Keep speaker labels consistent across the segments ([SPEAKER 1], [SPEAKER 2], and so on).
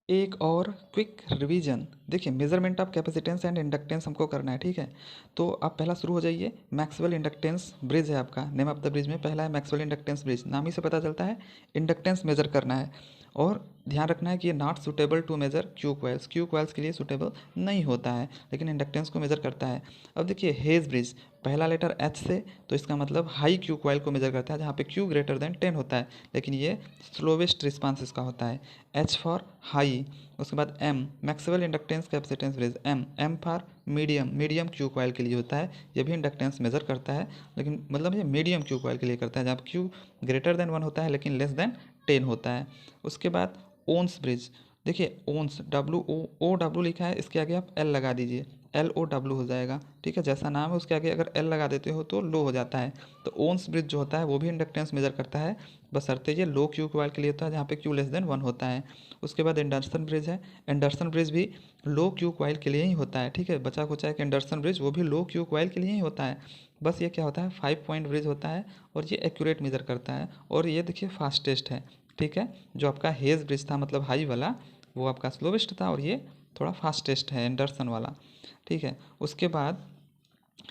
[SPEAKER 1] एक और quick revision. देखिए, measurement of capacitance and inductance हमको करना है, ठीक है। तो आप पहला शुरू हो जाइए। मैक्सवेल इंडक्टेंस ब्रिज है आपका, नेम ऑफ द ब्रिज में पहला है मैक्सवेल इंडक्टेंस ब्रिज। नाम ही से पता चलता है इंडक्टेंस मेजर करना है। और ध्यान रखना है कि ये not suitable to measure Q coils के लिए सुटेबल नहीं होता है, लेकिन इंडक्टेंस को मेजर करता है। अब देखिए, हेज ब्रिज, पहला लेटर एच से, तो इसका मतलब हाई क्यू क्वाइल को मेजर करता है, जहाँ पे क्यू ग्रेटर देन 10 होता है, लेकिन ये स्लोवेस्ट रिस्पांस इसका होता है। H for high. उसके बाद M, Maxwell inductance capacitance bridge, M for medium, medium Q coil के लिए होता है। ये भी इंडक्टेंस मेजर करता है, लेकिन मतलब ये मीडियम क्यू क्वाइल के लिए करता है, जहाँ क्यू ग्रेटर देन 1 होता है लेकिन लेस देन 10 होता है। उसके बाद ओन्स ब्रिज। देखिए, ओन्स, डब्ल्यू लिखा है, इसके आगे आप एल लगा दीजिए, LOW हो जाएगा, ठीक है। जैसा नाम है उसके आगे अगर एल लगा देते हो तो लो हो जाता है। तो ओन्स ब्रिज जो होता है वो भी इंडक्टेंस मेजर करता है, बशर्ते ये लो क्यू क्वाइल के लिए होता है, जहाँ पे क्यू लेस देन 1 होता है। उसके बाद एंडरसन ब्रिज है। एंडरसन ब्रिज भी लो क्यू क्वाइल के लिए ही होता है, ठीक है। बचा खुचा एक एंडरसन ब्रिज, वो भी लो क्यू क्वाइल के लिए ही होता है। बस ये क्या होता है, 5 पॉइंट ब्रिज होता है, और ये एक्यूरेट मेजर करता है। और ये देखिए फास्टेस्ट है, ठीक है। जो आपका हेज ब्रिज था, मतलब हाई वाला, वो आपका स्लोवेस्ट था, और ये थोड़ा फास्टेस्ट है एंडरसन वाला, ठीक है। उसके बाद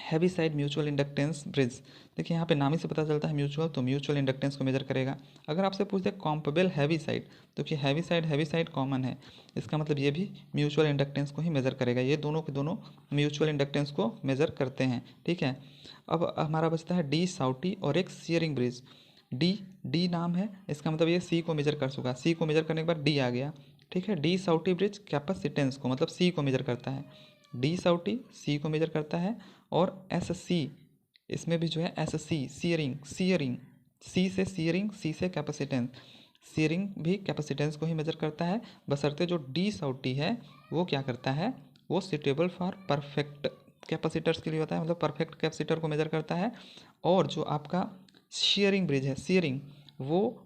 [SPEAKER 1] heavy side mutual inductance bridge. देखिए, यहाँ पे नाम ही से पता चलता है म्यूचुअल, तो म्यूचुअल इंडक्टेंस को मेजर करेगा। अगर आपसे पूछ दे कॉम्पेबल हैवी साइड, तो कि हैवी साइड कॉमन है, इसका मतलब ये भी म्यूचुअल इंडक्टेंस को ही मेजर करेगा। ये दोनों के दोनों म्यूचुअल इंडक्टेंस को मेजर करते हैं, ठीक है। अब हमारा बचता है डी साउटी और एक सियरिंग ब्रिज। डी डी नाम है, इसका मतलब ये सी को मेजर कर चुका, सी को मेजर करने के बाद डी आ गया, ठीक है। डी साउटी ब्रिज कैपेसिटेंस को, मतलब सी को मेजर करता है। डी साउटी सी को मेजर करता है। और एस सी, इसमें भी जो है एस सी, सीयरिंग, सी से सीयरिंग, सी से कैपेसिटेंस, सीयरिंग भी कैपेसिटेंस को ही मेजर करता है, बशर्ते जो डी साउटी है वो क्या करता है, वो सुटेबल फॉर परफेक्ट कैपेसिटर्स के लिए होता है, मतलब परफेक्ट कैपेसिटर को मेजर करता है। और जो आपका शेयरिंग ब्रिज है, शेयरिंग, वो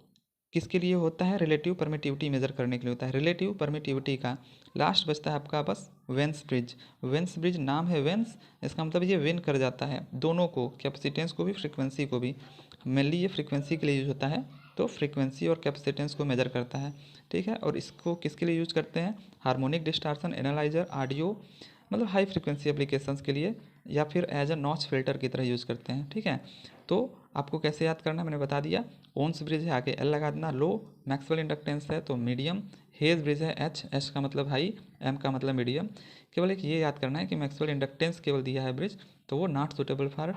[SPEAKER 1] किसके लिए होता है, रिलेटिव परमिटिविटी मेजर करने के लिए होता है, रिलेटिव परमिटिविटी का। लास्ट बचता है आपका बस वेंस ब्रिज। वेंस ब्रिज नाम है वेंस, इसका मतलब ये विन कर जाता है दोनों को, कैपेसिटेंस को भी फ्रीक्वेंसी को भी। मेनली ये फ्रीक्वेंसी के लिए यूज होता है, तो फ्रीक्वेंसी और कैपेसिटेंस को मेजर करता है, ठीक है। और इसको किसके लिए यूज करते हैं, हार्मोनिक डिस्टॉर्शन एनालाइजर, ऑडियो, मतलब हाई फ्रिक्वेंसी एप्लीकेशंस के लिए, या फिर एज अ नॉच फिल्टर की तरह यूज़ करते हैं, ठीक है। तो आपको कैसे याद करना है मैंने बता दिया। ओन्स ब्रिज है, आगे एल लगा देना, लो। मैक्सवेल इंडक्टेंस है तो मीडियम। हेज ब्रिज है, एच का मतलब हाई, एम का मतलब मीडियम। केवल एक ये याद करना है कि मैक्सवेल इंडक्टेंस केवल दिया है ब्रिज, तो वो not suitable for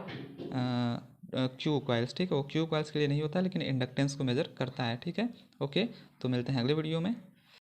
[SPEAKER 1] Q coils, ठीक है। वो क्यू क्वाइल्स के लिए नहीं होता, लेकिन इंडक्टेंस को मेजर करता है, ठीक है। ओके, तो मिलते हैं अगले वीडियो में।